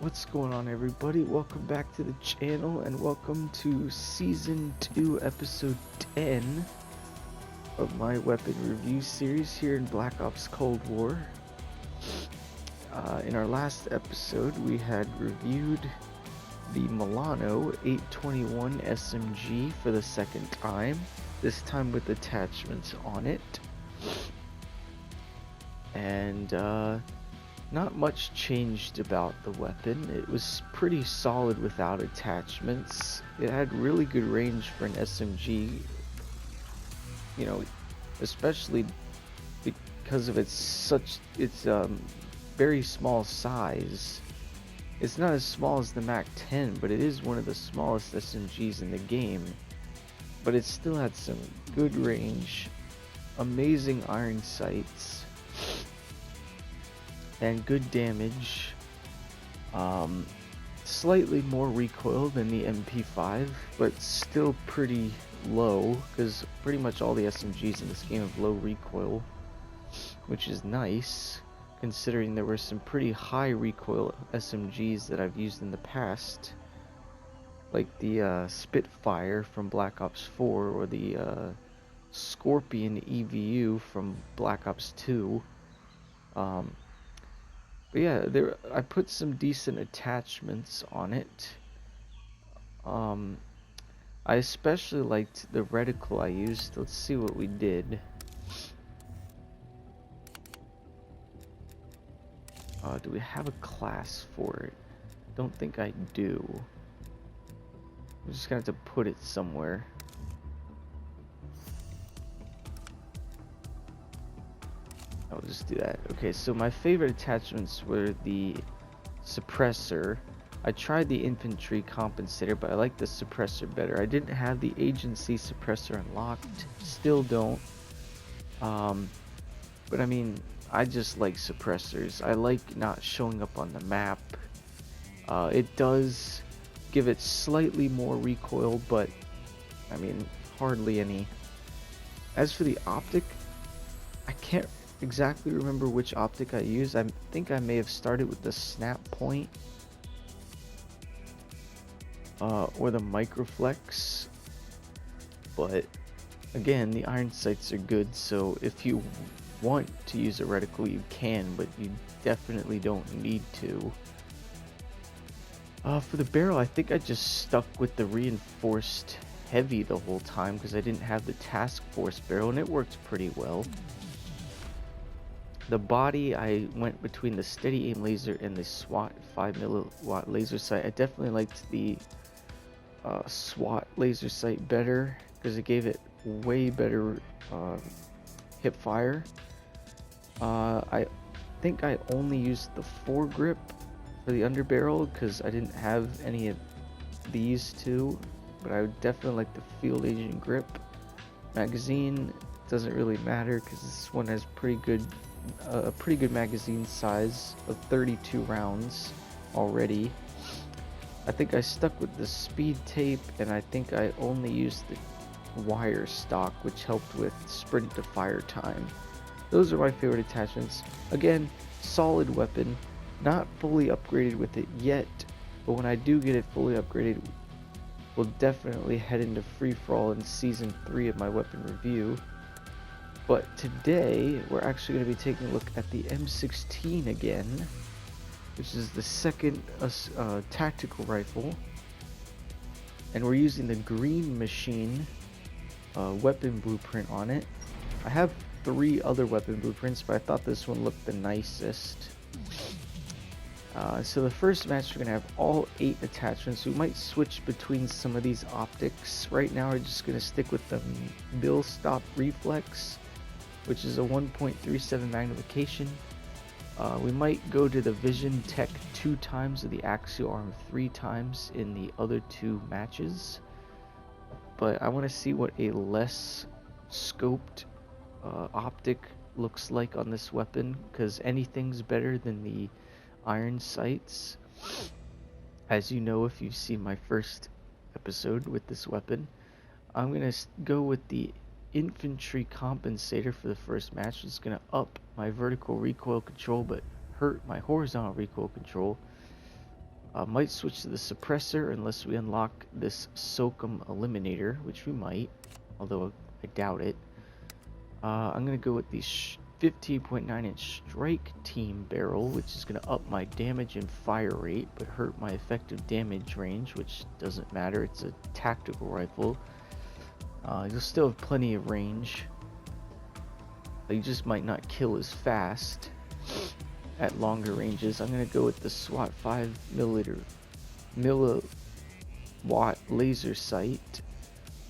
What's going on, everybody? Welcome back to the channel and welcome to Season 2, Episode 10 of my weapon review series here in Black Ops Cold War. In our last episode, we had reviewed the Milano 821 SMG for the second time, this time with attachments on it. And, not much changed about the weapon. It was pretty solid without attachments. It had really good range for an SMG, you know, especially because of its very small size. It's not as small as the MAC-10, but it is one of the smallest SMGs in the game. But it still had some good range, amazing iron sights, and good damage. Slightly more recoil than the MP5, but still pretty low, because pretty much all the SMGs in this game have low recoil, which is nice, considering there were some pretty high recoil SMGs that I've used in the past, like the Spitfire from Black Ops 4, or the Scorpion EVU from Black Ops 2. But yeah, I put some decent attachments on it. I especially liked the reticle I used. Let's see what we did. Do we have a class for it? Don't think I do. I'm just gonna have to put it somewhere. I'll just do that. Okay, so my favorite attachments were the Suppressor. I tried the Infantry Compensator, but I like the Suppressor better. I didn't have the Agency Suppressor unlocked. Still don't. But I mean, I just like suppressors. I like not showing up on the map. It does give it slightly more recoil, but I mean, hardly any. As for the optic, I can't exactly remember which optic I used. I think I may have started with the snap point or the microflex, but again, the iron sights are good, so if you want to use a reticle you can, but you definitely don't need to. For the barrel, I think I just stuck with the reinforced heavy the whole time because I didn't have the task force barrel, and it worked pretty well. The body, I went between the steady aim laser and the SWAT 5mW laser sight. I definitely liked the SWAT laser sight better because it gave it way better hip fire. I think I only used the foregrip for the underbarrel because I didn't have any of these two, but I would definitely like the field agent grip. Magazine doesn't really matter because this one has a pretty good magazine size of 32 rounds already. I think I stuck with the speed tape, and I think I only used the wire stock, which helped with sprint to fire time. Those are my favorite attachments. Again, solid weapon, not fully upgraded with it yet, but when I do get it fully upgraded, we'll definitely head into free-for-all in Season 3 of my weapon review. But today, we're actually going to be taking a look at the M16 again, which is the second tactical rifle. And we're using the Green Machine weapon blueprint on it. I have 3 other weapon blueprints, but I thought this one looked the nicest. So the first match, we're going to have all 8 attachments. We might switch between some of these optics. Right now, we're just going to stick with the Bill Stop Reflex, which is a 1.37 magnification. We might go to the Vision Tech 2 times or the Axial Arm 3 times in the other 2 matches. But I want to see what a less scoped optic looks like on this weapon, because anything's better than the iron sights. As you know, if you've seen my first episode with this weapon, I'm going to go with the Infantry Compensator for the first match. It's going to up my vertical recoil control but hurt my horizontal recoil control. Might switch to the suppressor unless we unlock this Soakum Eliminator, which we might, although I doubt it. I'm gonna go with the 15.9-inch Strike Team barrel, which is gonna up my damage and fire rate, but hurt my effective damage range, which doesn't matter. It's a tactical rifle. You'll still have plenty of range. You just might not kill as fast at longer ranges. I'm gonna go with the SWAT 5 milliwatt laser sight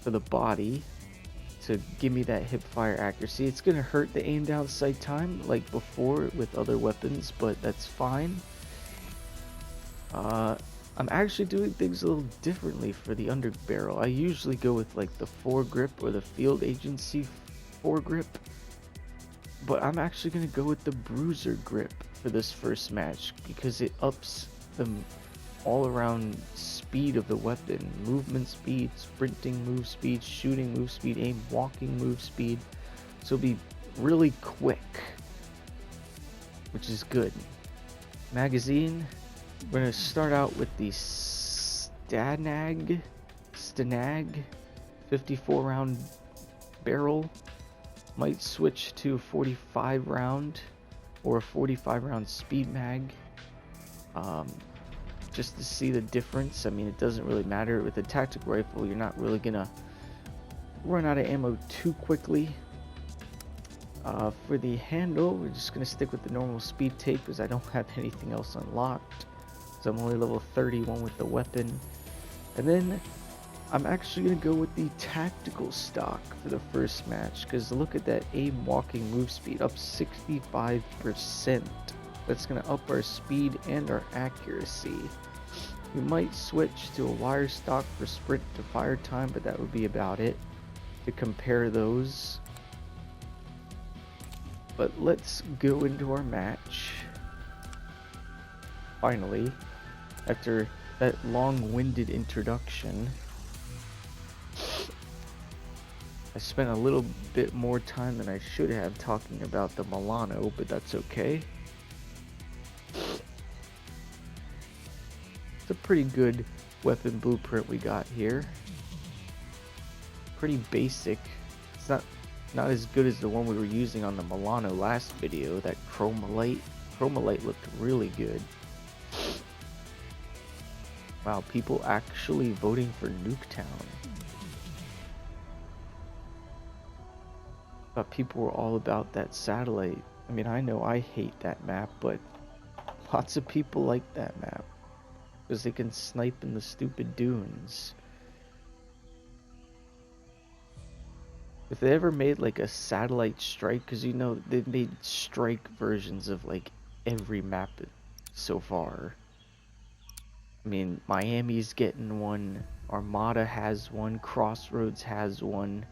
for the body to give me that hip fire accuracy. It's gonna hurt the aim down sight time like before with other weapons, but that's fine. I'm actually doing things a little differently for the underbarrel. I usually go with like the foregrip or the field agency foregrip, but I'm actually going to go with the bruiser grip for this first match because it ups the all around speed of the weapon. Movement speed, sprinting move speed, shooting move speed, aim, walking move speed. So it'll be really quick, which is good. Magazine, we're going to start out with the Stanag 54 round barrel. Might switch to a 45 round or a 45 round speed mag, just to see the difference. I mean, it doesn't really matter. With a tactical rifle, you're not really gonna run out of ammo too quickly. For the handle, we're just gonna stick with the normal speed tape because I don't have anything else unlocked. So I'm only level 31 with the weapon. And then I'm actually going to go with the tactical stock for the first match, because look at that aim walking move speed, up 65%. That's going to up our speed and our accuracy. We might switch to a wire stock for sprint to fire time, but that would be about it to compare those. But let's go into our match. Finally, after that long-winded introduction, I spent a little bit more time than I should have talking about the Milano, but that's okay. It's a pretty good weapon blueprint we got here. Pretty basic. It's not as good as the one we were using on the Milano last video, that Chromolite. Chromolite looked really good. Wow, people actually voting for Nuketown. Thought people were all about that satellite. I mean, I know I hate that map, but lots of people like that map because they can snipe in the stupid dunes. If they ever made like a satellite strike, because you know they've made strike versions of like every map so far. I mean, Miami's getting one, Armada has one, Crossroads has one,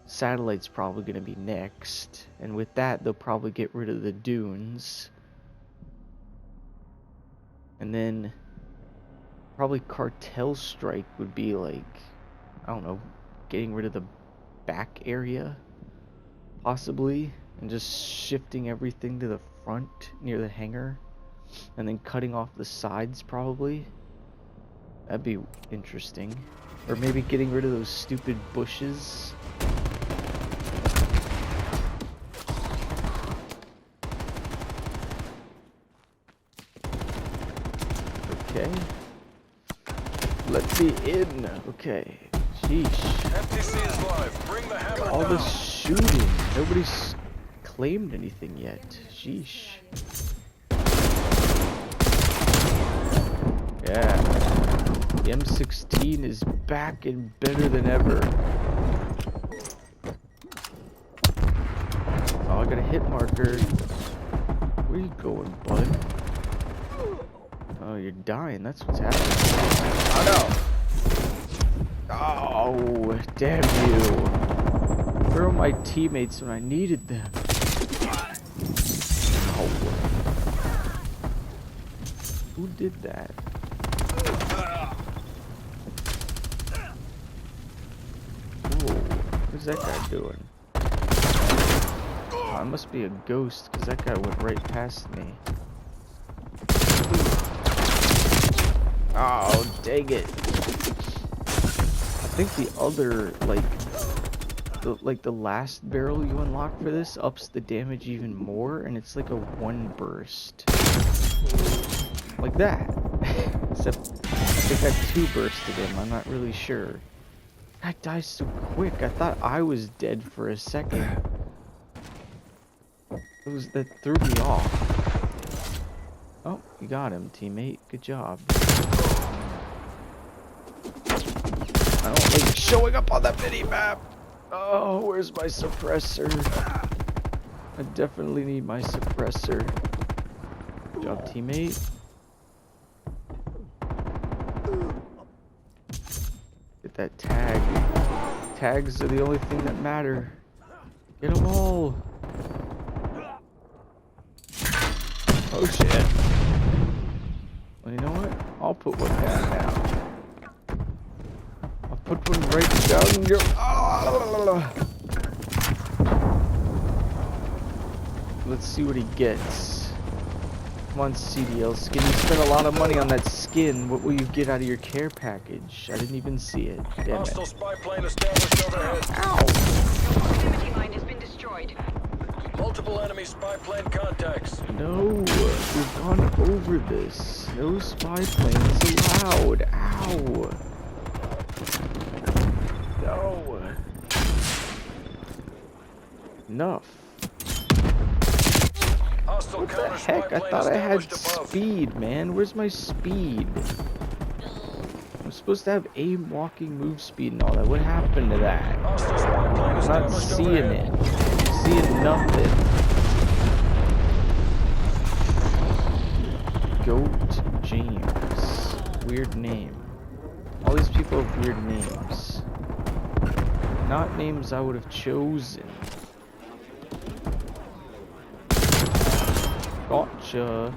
Satellite's probably going to be next, and with that they'll probably get rid of the dunes, and then probably Cartel Strike would be like, I don't know, getting rid of the back area, possibly, and just shifting everything to the front near the hangar, and then cutting off the sides probably. That'd be interesting. Or maybe getting rid of those stupid bushes. Okay. Let's be in. Okay. Sheesh. FTC is live. Bring the hammer All down. this shooting. Nobody's claimed anything yet. Sheesh. Yeah. The M16 is back and better than ever. Oh, I got a hit marker. Where you going, bud? Oh, you're dying. That's what's happening. Oh, no. Oh, damn you. Where are my teammates when I needed them? Oh. Who did that? What's that guy doing? Oh, it must be a ghost, because that guy went right past me. Dang it. I think the other, the last barrel you unlock for this ups the damage even more, and it's like a 1 burst. Like that. Except I think I 2 bursted him, I'm not really sure. That dies so quick, I thought I was dead for a second. That threw me off. Oh, you got him, teammate. Good job. I don't like showing up on that mini-map. Oh, where's my suppressor? I definitely need my suppressor. Good job, teammate. Get that tag. Tags are the only thing that matter. Get them all. Oh shit. Well, you know what? I'll put one down now. I'll put one right down your... Let's see what he gets. Come on, CDL skin. You spent a lot of money on that skin. What will you get out of your care package? I didn't even see it. Damn it. Hostile spy plane established overhead. Ow! Proximity mine has been destroyed. Multiple enemy spy plane contacts. No, we've gone over this. No spy planes allowed. Ow! No. Enough. Hostile What the counter spy heck? I plane thought I had established above. speed, man. Where's my speed? I'm supposed to have aim, walking, move speed and all that. What happened to that? Hostile spy plane I'm not established seeing overhead. it. Seeing nothing. Goat James. Weird name. All these people have weird names. Not names I would have chosen. Gotcha.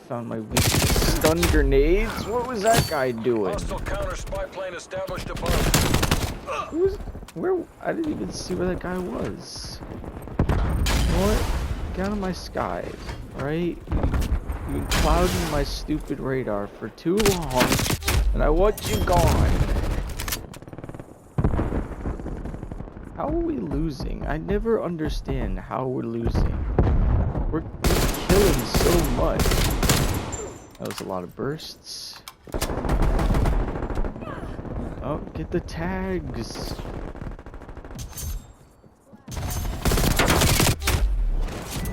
Found my weakness. Stun grenades? What was that guy doing? Hostile counter spy plane established above. Who was... Where... I didn't even see where that guy was. You know what? Get out of my sky, right? You've been clouding my stupid radar for too long, and I want you gone. How are we losing? I never understand how we're losing. We're killing so much. That was a lot of bursts. Oh, get the tags.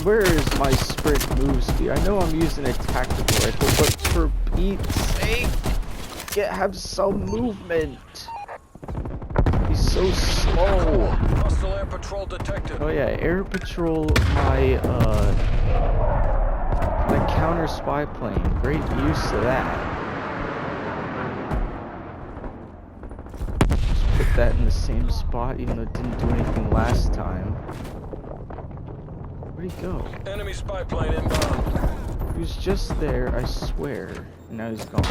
Where is my sprint move speed? I know I'm using a tactical rifle, but for Pete's sake, have some movement. He's so slow. Hostile air patrol detected. Oh yeah, air patrol my counter spy plane. Great use of that. Just put that in the same spot, even though it didn't do anything last time. Where'd he go? Enemy spy plane inbound. He was just there, I swear. And now he's gone.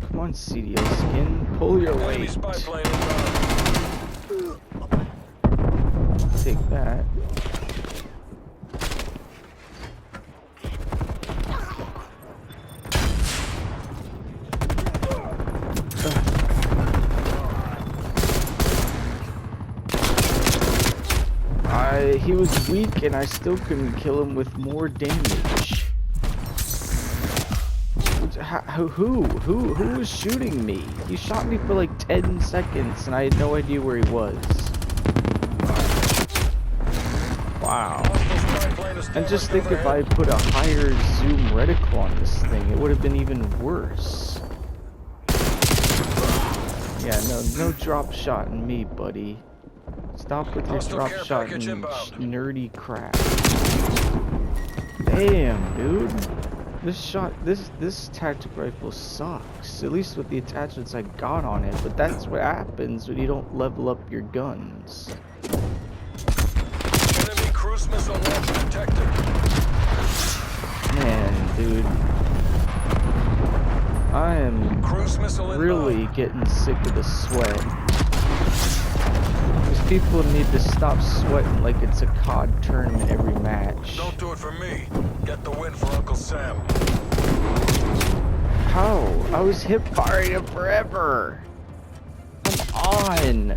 Come on, CDL skin. Pull your Enemy weight. spy plane inbound. Take that. He was weak and I still couldn't kill him with more damage. Who was shooting me? He shot me for like 10 seconds and I had no idea where he was. Wow. And just think if I put a higher zoom reticle on this thing, it would have been even worse. Yeah, no drop shot in me, buddy. Stop with your drop shot and nerdy crap. Damn, dude. This tactical rifle sucks. At least with the attachments I got on it, but that's what happens when you don't level up your guns. Enemy cruise missile launch detected. Man, dude. I I am Cruise missile really inbound. getting sick of the sweat. These people need to stop sweating like it's a COD tournament every match. Don't do it for me. Get the win for Uncle Sam. How? I was hip firing him forever. Come on.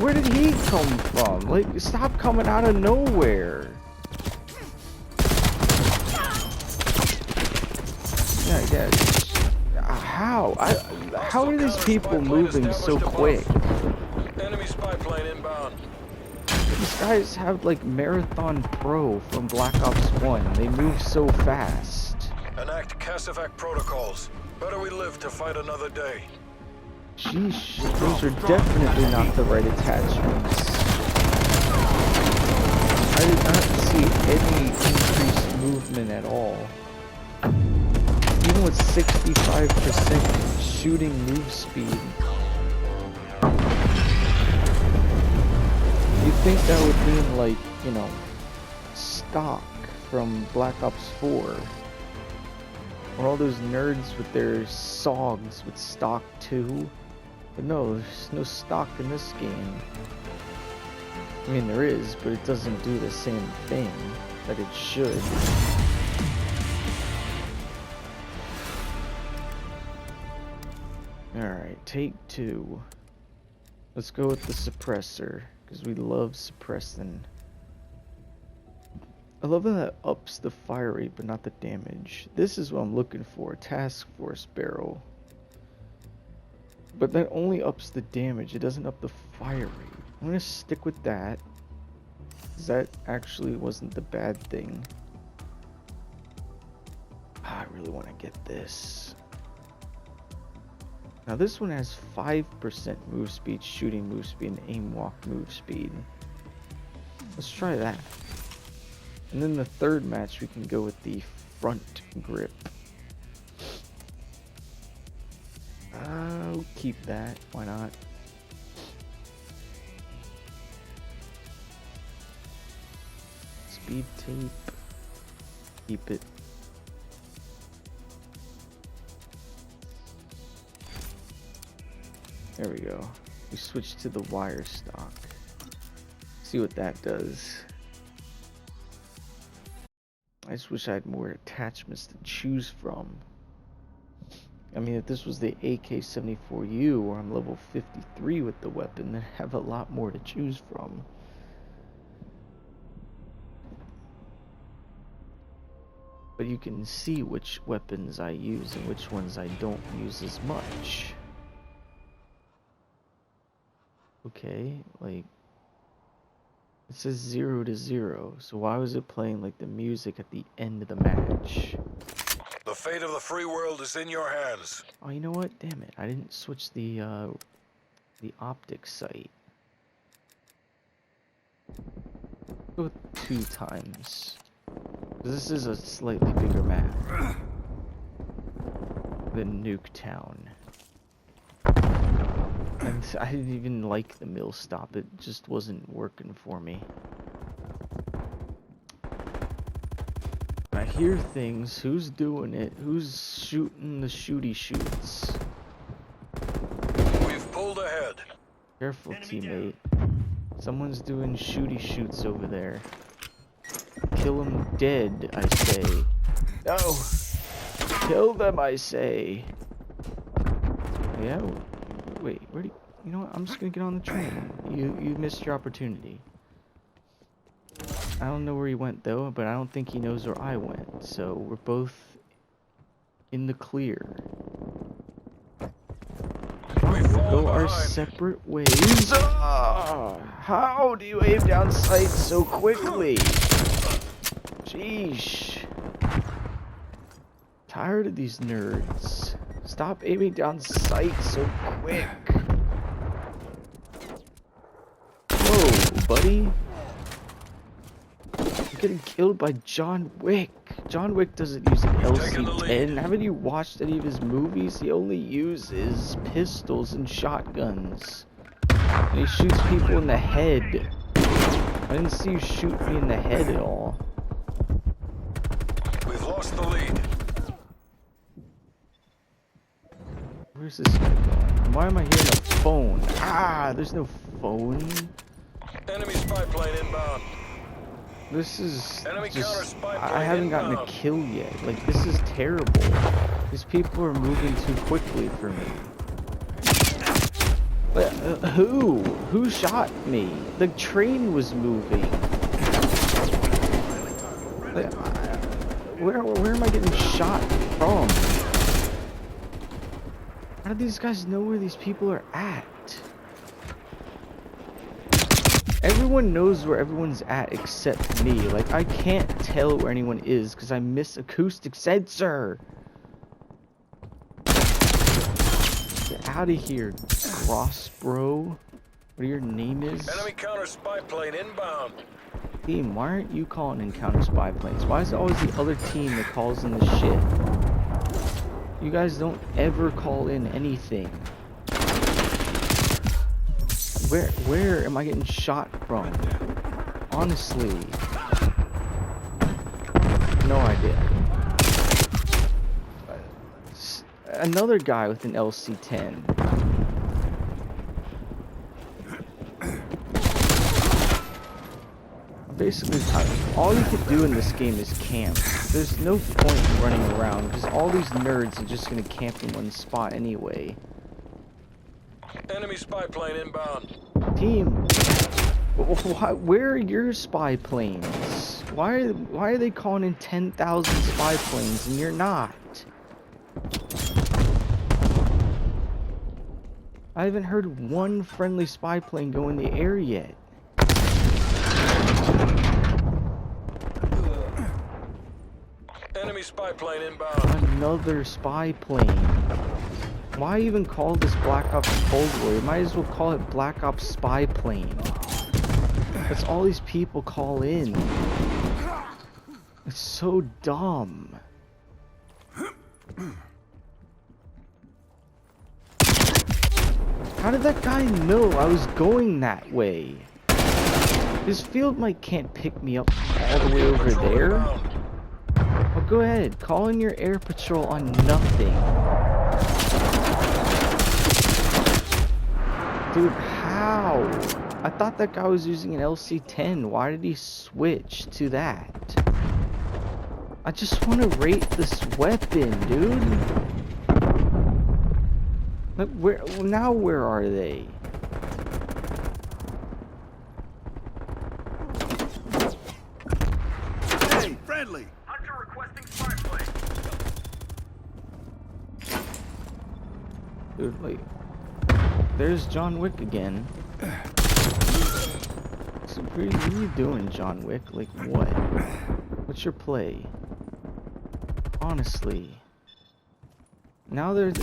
Where did he come from? Like, stop coming out of nowhere. Yeah. How? How are these people moving so quick? Enemy spy plane inbound. These guys have like Marathon Pro from Black Ops 1. They move so fast. Enact Casevac protocols. Better we live to fight another day. Sheesh, those are definitely not the right attachments. I did not see any increased movement at all. Even with 65% shooting move speed. You'd think that would mean like, you know, stock from Black Ops 4. Or all those nerds with their SOGs with stock 2. But no, there's no stock in this game. I mean, there is, but it doesn't do the same thing that it should. Alright, take 2. Let's go with the suppressor, because we love suppressing. I love that it ups the fire rate, but not the damage. This is what I'm looking for, task force barrel. But that only ups the damage, it doesn't up the fire rate. I'm gonna stick with that, because that actually wasn't the bad thing. I really want to get this. Now this one has 5% move speed, shooting move speed, and aim walk move speed. Let's try that. And then the third match we can go with the front grip. I'll keep that, why not? Speed tape. Keep it. There we go. We switch to the wire stock. See what that does. I just wish I had more attachments to choose from. I mean, if this was the AK-74U, where I'm level 53 with the weapon, then I have a lot more to choose from. But you can see which weapons I use and which ones I don't use as much. Okay, like, it says 0 to 0, so why was it playing like the music at the end of the match? The fate of the free world is in your hands. Oh, you know what? Damn it, I didn't switch the optic sight. Go with 2 times. This is a slightly bigger map than Nuketown. And I didn't even like the mill stop, it just wasn't working for me. I hear things, who's doing it? Who's shooting the shooty shoots? We've pulled ahead. Careful, teammate. Someone's doing shooty shoots over there. Kill them dead, I say. No! Kill them, I say. Yeah? Wait, where do you know what? I'm just gonna get on the train. You missed your opportunity. I don't know where he went though, but I don't think he knows where I went. So we're both in the clear. We'll go our separate ways. How do you aim down sight so quickly? Sheesh. Tired of these nerds. Stop aiming down sight so quick. Whoa, buddy. You're getting killed by John Wick. John Wick doesn't use an LC-10. Haven't you watched any of his movies? He only uses pistols and shotguns. And he shoots people in the head. I didn't see you shoot me in the head at all. We've lost the lead. Where's this guy going? Why am I hearing a phone? Ah, there's no phone. Enemy spy plane inbound. This is Enemy counter just... spy I plane haven't gotten a inbound. kill yet. Like, this is terrible. These people are moving too quickly for me. But, who? Who shot me? The train was moving. Like, where am I getting shot from? How do these guys know where these people are at? Everyone knows where everyone's at except me. Like, I can't tell where anyone is because I miss acoustic sensor. Get out of here, Cross Bro. What your name is? Enemy counter spy plane inbound. Team, why aren't you calling in counter spy planes? Why is it always the other team that calls in the shit? You guys don't ever call in anything. Where am I getting shot from? Honestly. No idea. Another guy with an LC-10. Basically, all you could do in this game is camp. There's no point in running around because all these nerds are just gonna camp in one spot anyway. Enemy spy plane inbound. Team, where are your spy planes? Why are they calling in 10,000 spy planes and you're not? I haven't heard one friendly spy plane go in the air yet. Enemy spy plane inbound. Another spy plane. Why even call this Black Ops Cold War? You might as well call it Black Ops Spy Plane. That's all these people call in. It's so dumb. How did that guy know I was going that way? His field mic can't pick me up all the way over there. Well, go ahead. Call in your air patrol on nothing. Dude, how? I thought that guy was using an LC-10. Why did he switch to that? I just want to rate this weapon, dude. Like, where are they? Hey, friendly. Hunter requesting spy plane. Dude, like, there's John Wick again. So, what are you doing, John Wick? Like, what? What's your play? Honestly. Now they're in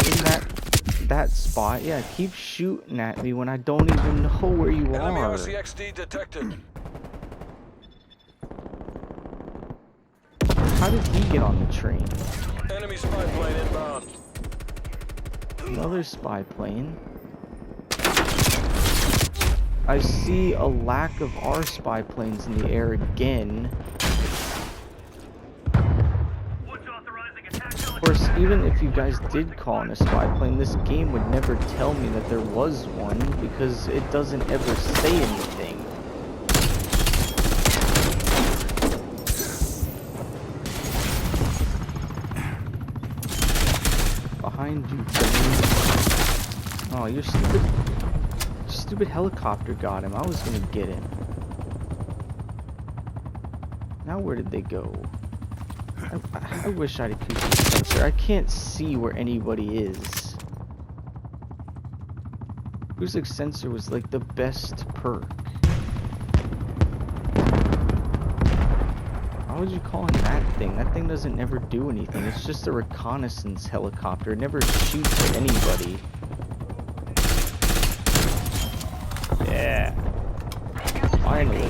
that spot. Yeah, keep shooting at me when I don't even know where you Enemy are. RCXD detected. How did he get on the train? Enemy spy plane inbound. Another spy plane. I see a lack of our spy planes in the air again. Of course, even if you guys did call in a spy plane, this game would never tell me that there was one because it doesn't ever say anything. Behind you, Timmy. Oh, your stupid helicopter got him. I was gonna get him. Now where did they go? I wish I had acoustic sensor. I can't see where anybody is. Acoustic sensor was like the best perk. Why would you call in that thing? That thing doesn't ever do anything. It's just a reconnaissance helicopter. It never shoots at anybody. Yeah. Finally.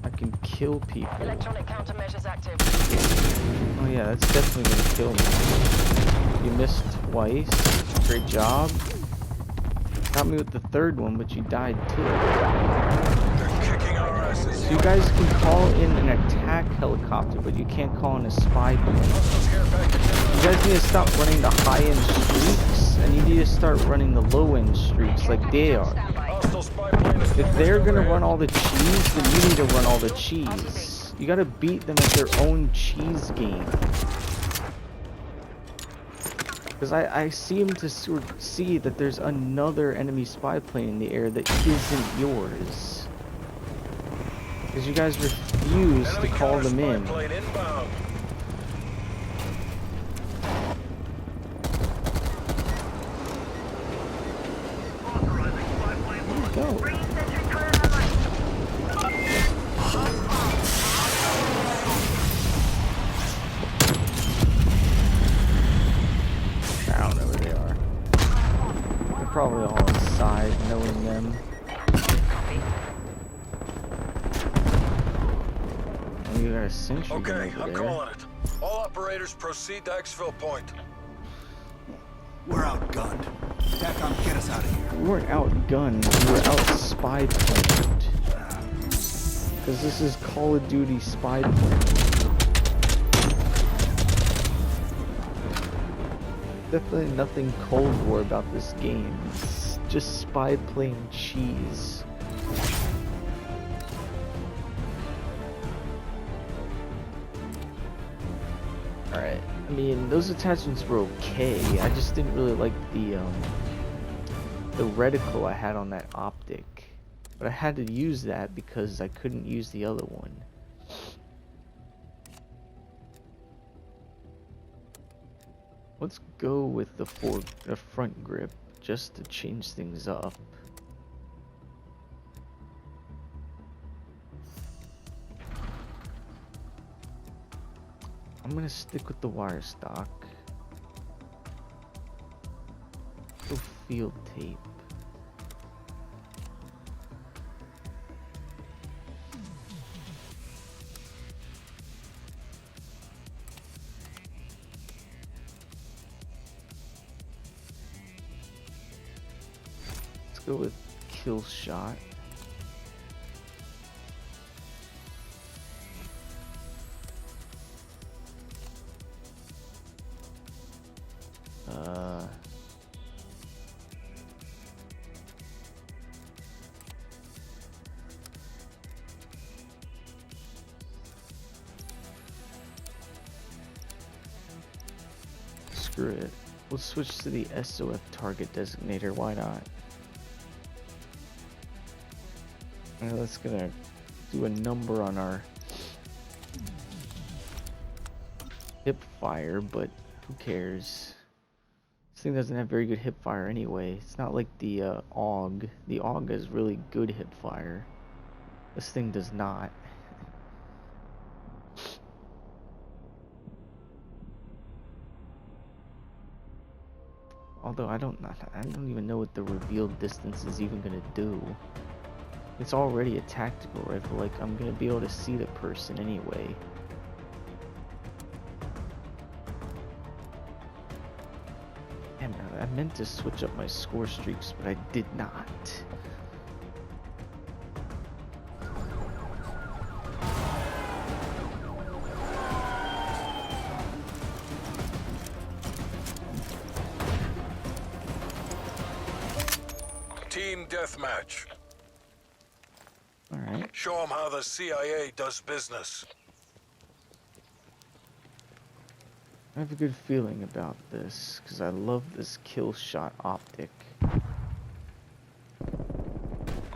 I can kill people. Electronic countermeasures active. Oh yeah, that's definitely gonna kill me. You missed twice. Great job. Got me with the third one, but you died too. They're kicking our asses. So you guys can call in an attack helicopter, but you can't call in a spy plane. You guys need to stop running the high-end streaks, and you need to start running the low-end streaks like they are. If they're gonna run all the cheese, then you need to run all the cheese. You gotta beat them at their own cheese game. Because I seem to sort of see that there's another enemy spy plane in the air that isn't yours. Because you guys refuse to call them in. There you go. I don't know where they are. They're probably all inside, knowing them. Oh, you got a sentry gun Okay, over I'm there. calling it. All operators proceed to exfil point. We're outgunned. TACOM, get us out of here. We weren't outgunned, we were out spy planed. Because this is Call of Duty spy plane. Definitely nothing Cold War about this game. It's just spy plane cheese. Alright, I mean, those attachments were okay. I just didn't really like the reticle I had on that optic. But I had to use that because I couldn't use the other one. Let's go with the front grip just to change things up. I'm gonna stick with the wire stock. Go field tape. Let's go with kill shot. Screw it. We'll switch to the SOF target designator, why not? And that's gonna do a number on our hip fire, but who cares? This thing doesn't have very good hip fire anyway. It's not like the AUG. The AUG has really good hip fire. This thing does not. Although I don't even know what the revealed distance is even gonna do. It's already a tactical rifle, like I'm gonna be able to see the person anyway. Damn, I meant to switch up my score streaks, but I did not. Team deathmatch. Alright. Show them how the CIA does business. I have a good feeling about this, because I love this kill shot optic. I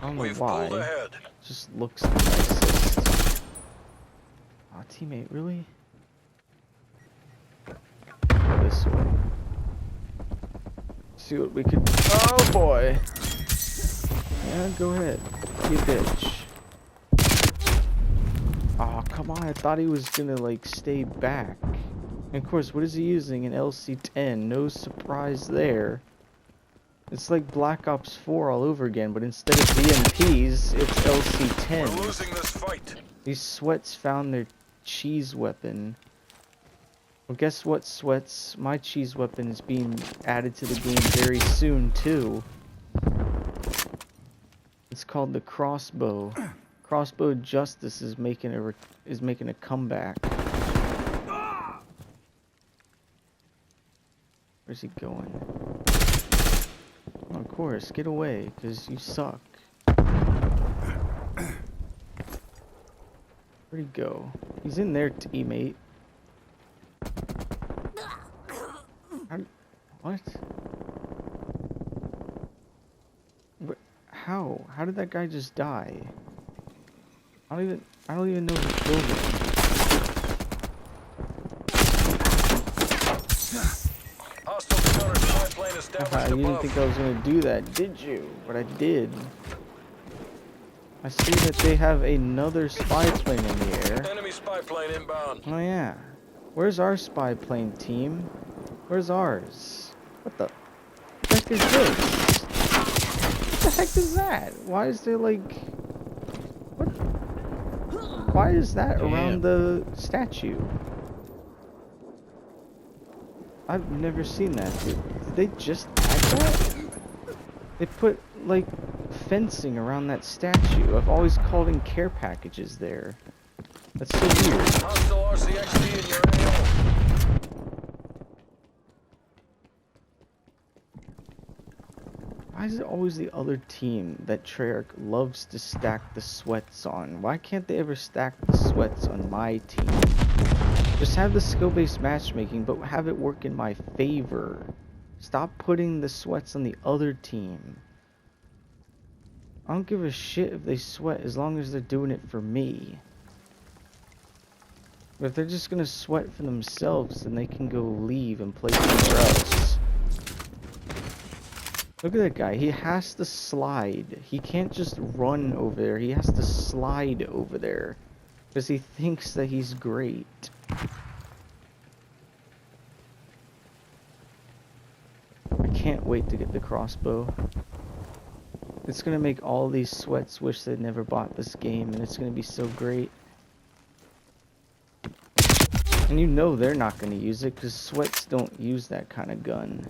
don't know why. Pulled ahead. It just looks the nicest. Aw, teammate, really? Go this way. See what we can. Oh boy! Yeah, go ahead. You bitch. Oh, come on. I thought he was gonna, like, stay back. And of course, what is he using? An LC-10. No surprise there. It's like Black Ops 4 all over again, but instead of BMPs, it's LC-10s. We're losing this fight. These sweats found their cheese weapon. Well, guess what, sweats? My cheese weapon is being added to the game very soon, too. It's called the crossbow. Crossbow Justice is making a comeback. Where's he going? Oh, of course, get away, cause you suck. Where'd he go? He's in there, teammate. What? How? How did that guy just die? I don't even know who killed him. Hostile counter spy plane established You didn't above. think I was gonna do that, did you? But I did. I see that they have another spy plane in the air. Enemy spy plane inbound. Oh yeah. Where's our spy plane, team? Where's ours? What the heck is this? What the heck is that? Why is there like... What? Why is that around the statue? I've never seen that, dude. Did they just add that? They put, like, fencing around that statue. I've always called in care packages there. That's so weird. Hostile RCXD in your AO. Why is it always the other team that Treyarch loves to stack the sweats on? Why can't they ever stack the sweats on my team? Just have the skill-based matchmaking, but have it work in my favor. Stop putting the sweats on the other team. I don't give a shit if they sweat as long as they're doing it for me. But if they're just gonna sweat for themselves, then they can go leave and play somewhere else. Look at that guy. He has to slide. He can't just run over there. He has to slide over there. Because he thinks that he's great. I can't wait to get the crossbow. It's gonna make all these sweats wish they'd never bought this game, and it's gonna be so great. And you know they're not gonna use it, because sweats don't use that kind of gun.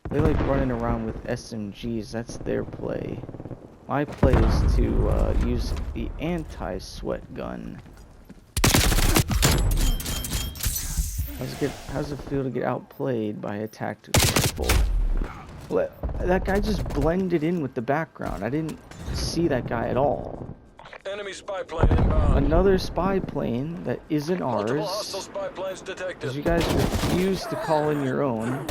They like running around with SMGs, that's their play. My play is to use the anti-sweat gun. How's it feel to get outplayed by a tactical rifle? That guy just blended in with the background. I didn't see that guy at all. Enemy spy plane inbound. Another spy plane that isn't Multiple hostile ours. spy planes detected. Because you guys refuse to call in your own.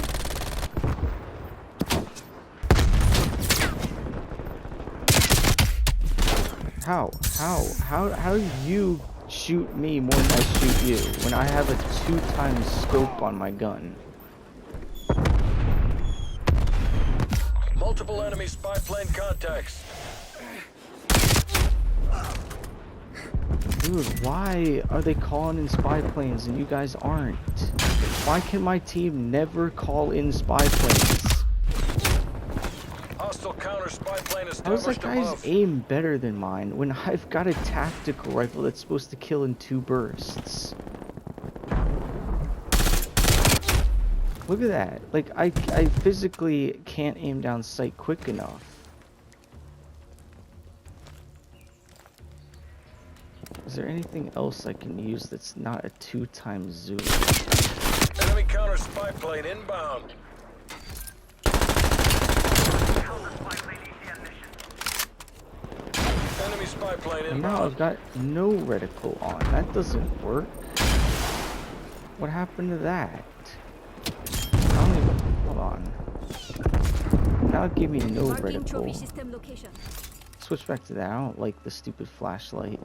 How do you shoot me more than I shoot you when I have a 2x scope on my gun? Multiple enemy spy plane contacts. Dude, why are they calling in spy planes and you guys aren't? Why can my team never call in spy planes? Hostile counter spy plane How is that established guy's above. aim better than mine when I've got a tactical rifle that's supposed to kill in 2 bursts? Look at that. Like, I physically can't aim down sight quick enough. Is there anything else I can use that's not a 2x zoom? Enemy counter spy plane inbound. Enemy spy plane And now I've inbound. got no reticle on. That doesn't work. What happened to that? I don't even... Hold on. Now it gave me no Marking trophy reticle. system location. Switch back to that. I don't like the stupid flashlight.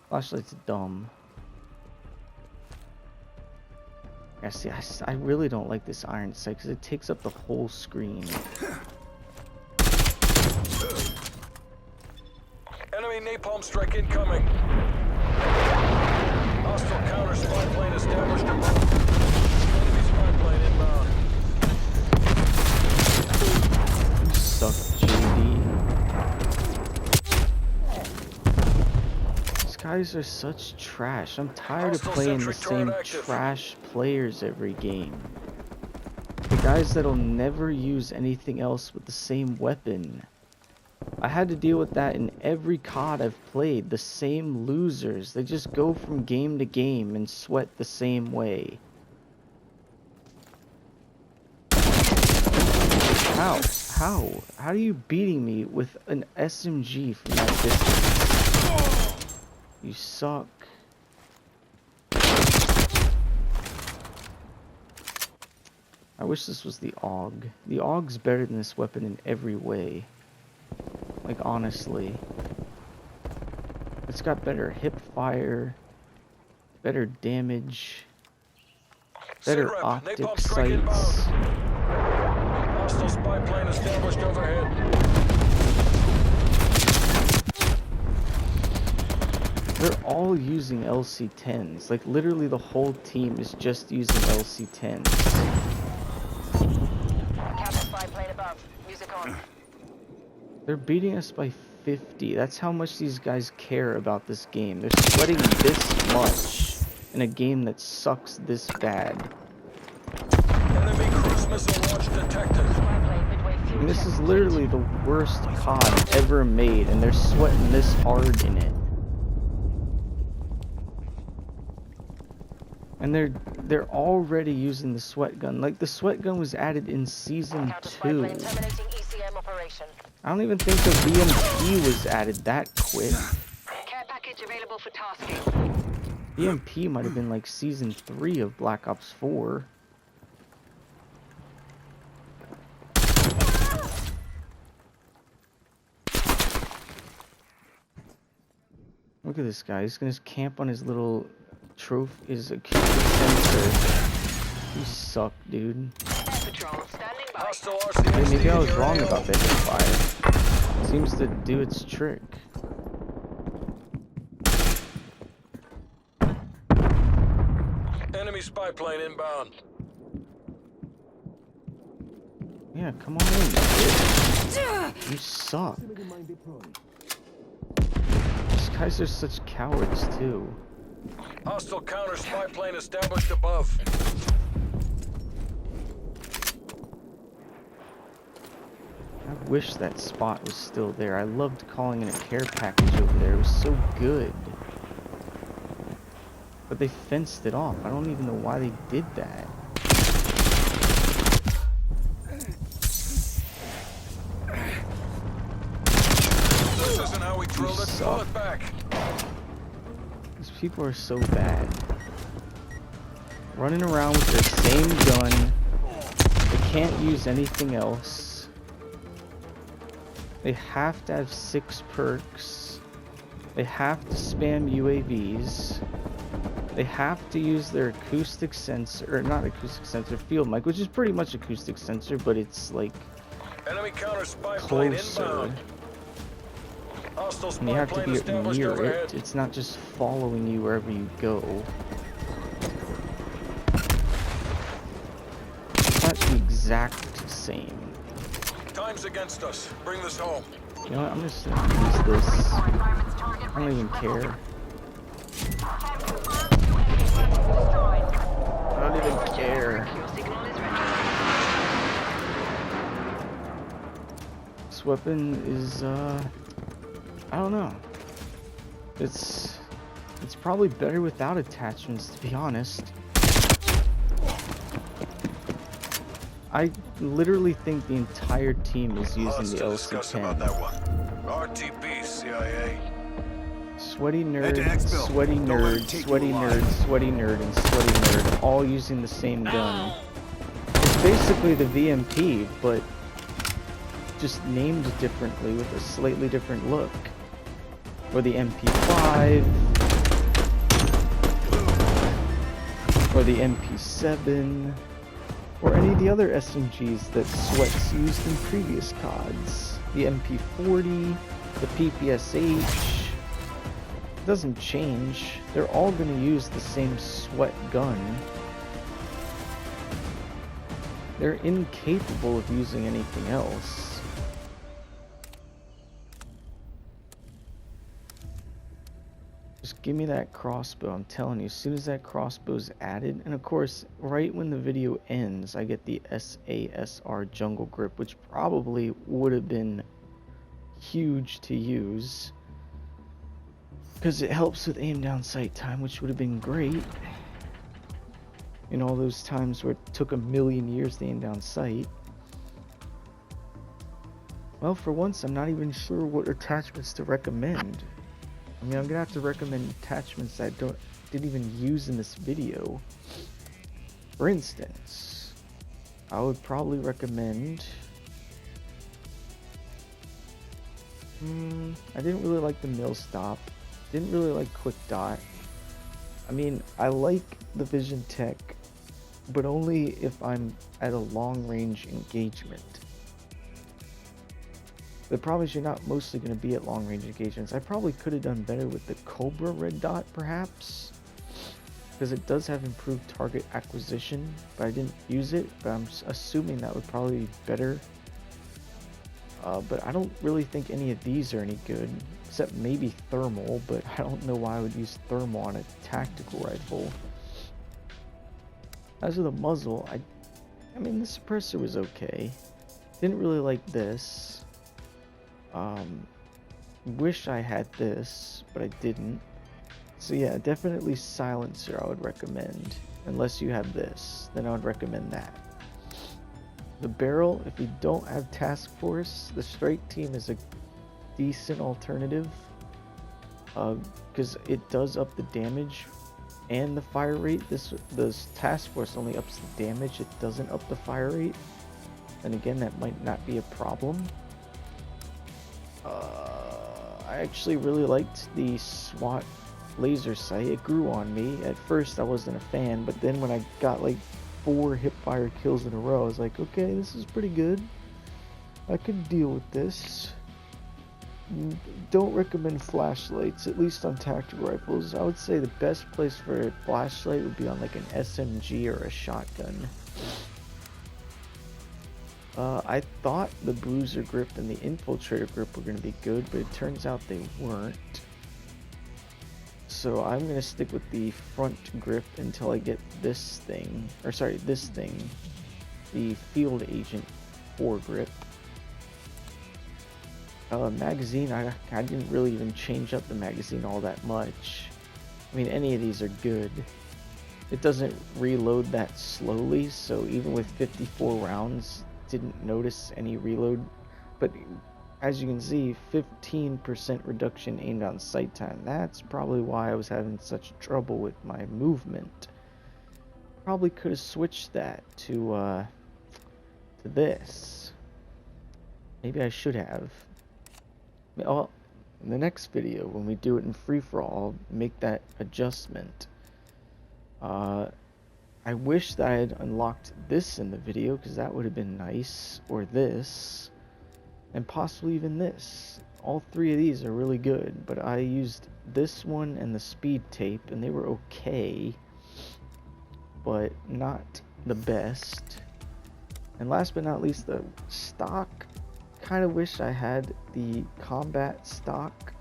Flashlight's dumb. Yeah, see, I really don't like this iron sight because it takes up the whole screen. Enemy napalm strike incoming. Hostile counter spy plane established above. Enemy spy plane inbound. You suck, JD. These guys are such trash. I'm tired of Hostile playing the sentry turret same active. trash players every game. The guys that'll never use anything else with the same weapon. I had to deal with that in every COD I've played. The same losers. They just go from game to game and sweat the same way. How? How? How are you beating me with an SMG from that distance? You suck. I wish this was the AUG. The AUG's better than this weapon in every way. Like, honestly. It's got better hip fire, better damage, better Sit rep. optic Napalm strike inbound. sights. Hostile spy plane established overhead. They're all using LC-10s. Like, literally the whole team is just using LC-10s. Captain spy plane above. Music on. They're beating us by 50. That's how much these guys care about this game. They're sweating this much in a game that sucks this bad. Enemy cruise missile launch detected. Spy plane midway fuel And this check is complete. literally the worst COD ever made, and they're sweating this hard in it. And they're already using the sweat gun. Like, the sweat gun was added in season Counter spy 2. plane terminating ECM operation. I don't even think the VMP was added that quick. Care package available for tasking. VMP might have been like season 3 of Black Ops 4. Look at this guy. He's gonna just camp on his little his acoustic sensor. You suck, dude. Air patrol standing by. Hostile Hey, RCXD maybe I in was your wrong AO. about the hipfire. Seems to do its trick. Enemy spy plane inbound. Yeah, come on in, kid. You suck. These guys are such cowards, too. Hostile counter spy plane established above. I wish that spot was still there. I loved calling in a care package over there. It was so good. But they fenced it off. I don't even know why they did that. This isn't how we drilled it. Pull suck. it back. These people are so bad. Running around with their same gun. They can't use anything else. They have to have 6 perks. They have to spam UAVs. They have to use their acoustic sensor, or not acoustic sensor, field mic, which is pretty much acoustic sensor, but it's like Enemy counter spy plane closer. inbound. Hostile And you spy have to plane be established near overhead. it. It's not just following you wherever you go. It's not the exact same. Time's against us. Bring this home. You know what? I'm just gonna use this. I don't even care. I don't even care. Your signal is ready. This weapon is, I don't know. It's probably better without attachments, to be honest. I literally think the entire team is using Lots the to discuss about that LC-10. one. RTB, CIA. Sweaty Head to nerd, Exfil. sweaty Don't let nerd, him take sweaty you nerd, alive. sweaty nerd, and sweaty nerd, all using the same gun. It's basically the VMP, but just named differently with a slightly different look. Or the MP5, or the MP7, or any of the other SMGs that Sweats used in previous CODs. The MP40, the PPSH. It doesn't change. They're all going to use the same Sweat gun. They're incapable of using anything else. Just give me that crossbow. I'm telling you, as soon as that crossbow's added, and of course, right when the video ends, I get the Sasr jungle grip, which probably would have been huge to use because it helps with aim down sight time, which would have been great in all those times where it took a million years to aim down sight. Well, for once, I'm not even sure what attachments to recommend. I mean, I'm gonna have to recommend attachments that I didn't even use in this video. For instance, I would probably recommend... I didn't really like the mill stop. Didn't really like quick dot. I mean, I like the vision tech, but only if I'm at a long range engagement. The problem is you're not mostly going to be at long range engagements. I probably could have done better with the Cobra red dot perhaps, because it does have improved target acquisition, but I didn't use it, but I'm assuming that would probably be better. But I don't really think any of these are any good, except maybe thermal, but I don't know why I would use thermal on a tactical rifle. As for the muzzle, I mean, the suppressor was okay. Didn't really like this. Wish I had this, but I didn't. So yeah, definitely silencer I would recommend. Unless you have this, then I would recommend that. The barrel, if you don't have task force, the strike team is a decent alternative. Because it does up the damage and the fire rate. This task force only ups the damage, it doesn't up the fire rate. And again, that might not be a problem. I actually really liked the SWAT laser sight. It grew on me. At first I wasn't a fan, but then when I got like 4 hip-fire kills in a row, I was like, okay, this is pretty good. I could deal with this. Don't recommend flashlights, at least on tactical rifles. I would say the best place for a flashlight would be on like an SMG or a shotgun. I thought the bruiser grip and the infiltrator grip were going to be good, but it turns out they weren't. So I'm going to stick with the front grip until I get this thing, the field agent foregrip. Magazine, I didn't really even change up the magazine all that much. I mean, any of these are good. It doesn't reload that slowly, so even with 54 rounds, didn't notice any reload. But as you can see, 15% reduction aimed on sight time. That's probably why I was having such trouble with my movement. Probably could have switched that to this. Maybe I should have. Well, in the next video, when we do it in free-for-all, I'll make that adjustment. I wish that I had unlocked this in the video, because that would have been nice. Or this. And possibly even this. All 3 of these are really good, but I used this one and the speed tape, and they were okay, but not the best. And last but not least, the stock. Kind of wish I had the combat stock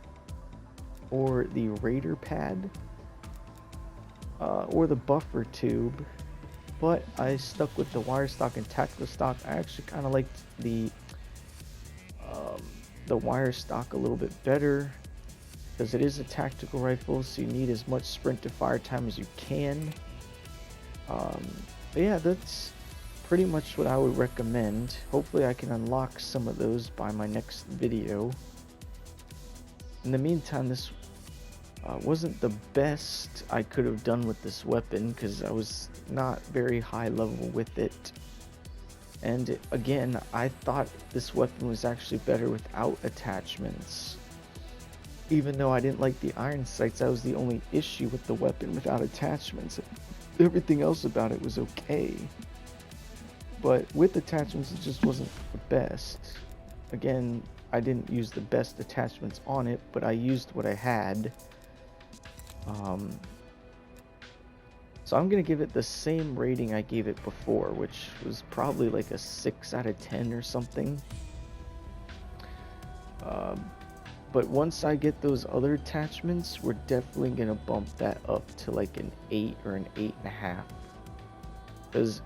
or the raider pad or the buffer tube, but I stuck with the wire stock and tactical stock. I actually kind of liked the wire stock a little bit better because it is a tactical rifle, so you need as much sprint to fire time as you can. But yeah, that's pretty much what I would recommend. Hopefully I can unlock some of those by my next video. In the meantime, this wasn't the best I could have done with this weapon because I was not very high level with it. And again, I thought this weapon was actually better without attachments. Even though I didn't like the iron sights, that was the only issue with the weapon without attachments. Everything else about it was okay. But with attachments, it just wasn't the best. Again, I didn't use the best attachments on it, but I used what I had. So I'm going to give it the same rating I gave it before, which was probably like a 6 out of 10 or something. But once I get those other attachments, we're definitely going to bump that up to like an 8 or an 8.5. Because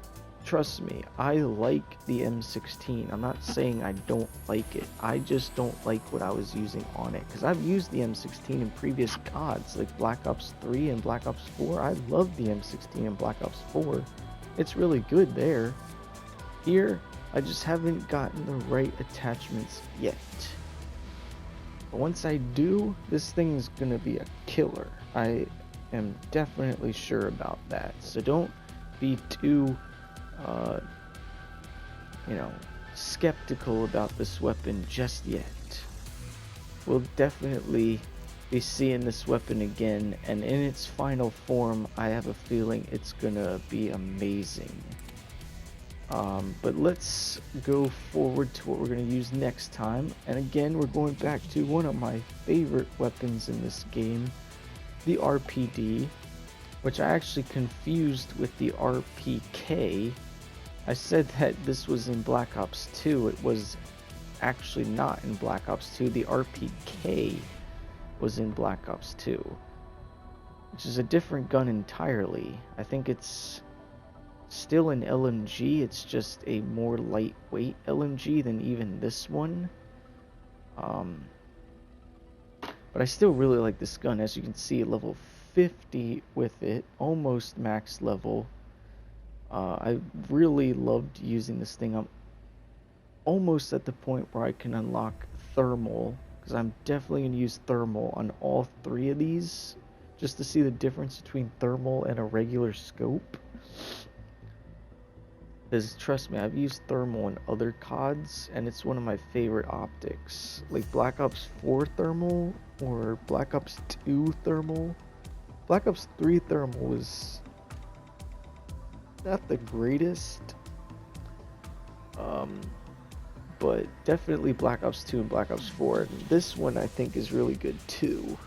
trust me, I like the M16. I'm not saying I don't like it. I just don't like what I was using on it. Because I've used the M16 in previous CODs, like Black Ops 3 and Black Ops 4. I love the M16 in Black Ops 4. It's really good there. Here, I just haven't gotten the right attachments yet. But once I do, this thing is going to be a killer. I am definitely sure about that. So don't be too, skeptical about this weapon just yet. We'll definitely be seeing this weapon again, and in its final form, I have a feeling it's gonna be amazing. But let's go forward to what we're gonna use next time, and again, we're going back to one of my favorite weapons in this game, the RPD, which I actually confused with the RPK. I said that this was in Black Ops 2. It was actually not in Black Ops 2. The RPK was in Black Ops 2, which is a different gun entirely. I think it's still an LMG. It's just a more lightweight LMG than even this one. But I still really like this gun. As you can see, level 50 with it, almost max level. I really loved using this thing. I'm almost at the point where I can unlock thermal, because I'm definitely going to use thermal on all three of these, just to see the difference between thermal and a regular scope. Because trust me, I've used thermal in other CODs, and it's one of my favorite optics. Like Black Ops 4 thermal, or Black Ops 2 thermal. Black Ops 3 thermal was not the greatest, but definitely Black Ops 2 and Black Ops 4. And this one I think is really good too.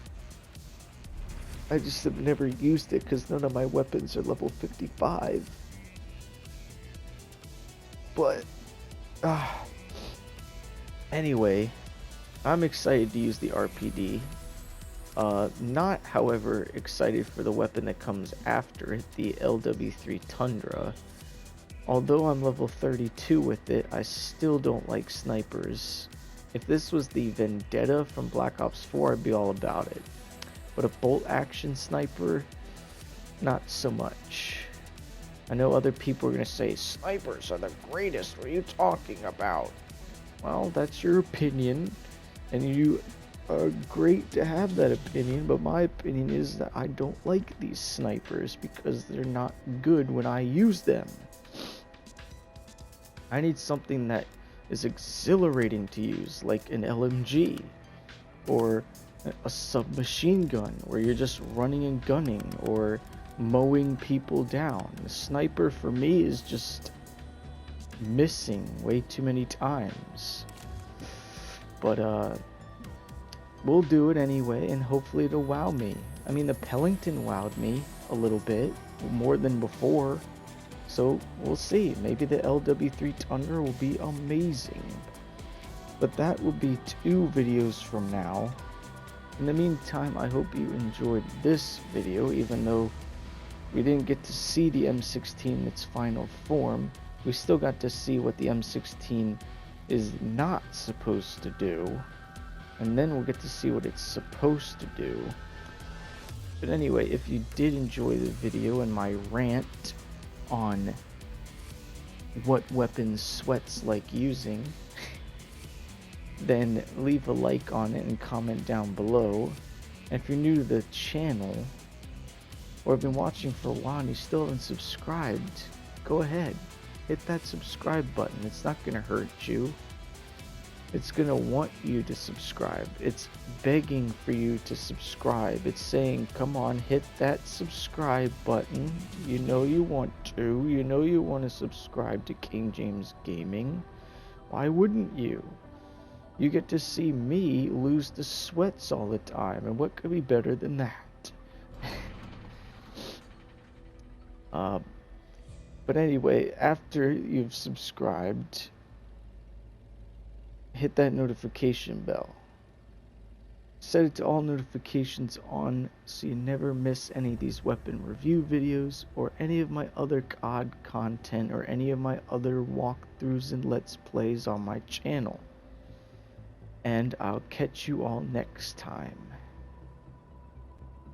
I just have never used it because none of my weapons are level 55. But, anyway, I'm excited to use the RPD. Not, however, excited for the weapon that comes after it, the LW3 Tundra. Although I'm level 32 with it, I still don't like snipers. If this was the Vendetta from Black Ops 4, I'd be all about it. But a bolt action sniper, not so much. I know other people are going to say, snipers are the greatest, what are you talking about? Well, that's your opinion, and you are great to have that opinion, but my opinion is that I don't like these snipers because they're not good when I use them. I need something that is exhilarating to use, like an LMG, or a submachine gun, where you're just running and gunning, or mowing people down. The sniper for me is just missing way too many times. But we'll do it anyway, and hopefully it'll wow me. I mean, the Pellington wowed me a little bit, more than before. So we'll see. Maybe the LW3 Tundra will be amazing. But that will be 2 videos from now. In the meantime, I hope you enjoyed this video, even though we didn't get to see the M16 in its final form. We still got to see what the M16 is not supposed to do. And then we'll get to see what it's supposed to do. But anyway, if you did enjoy the video and my rant on what weapons Sweat's like using, then leave a like on it and comment down below. And if you're new to the channel, or have been watching for a while and you still haven't subscribed, go ahead, hit that subscribe button. It's not gonna hurt you. It's gonna want you to subscribe. It's begging for you to subscribe. It's saying, come on, hit that subscribe button. You know you want to. You know you want to subscribe to King James Gaming. Why wouldn't you? You get to see me lose the sweats all the time, and what could be better than that? But anyway, after you've subscribed, hit that notification bell Set it to all notifications on so you never miss any of these weapon review videos or any of my other COD content or any of my other walkthroughs and let's plays on my channel. And I'll catch you all next time.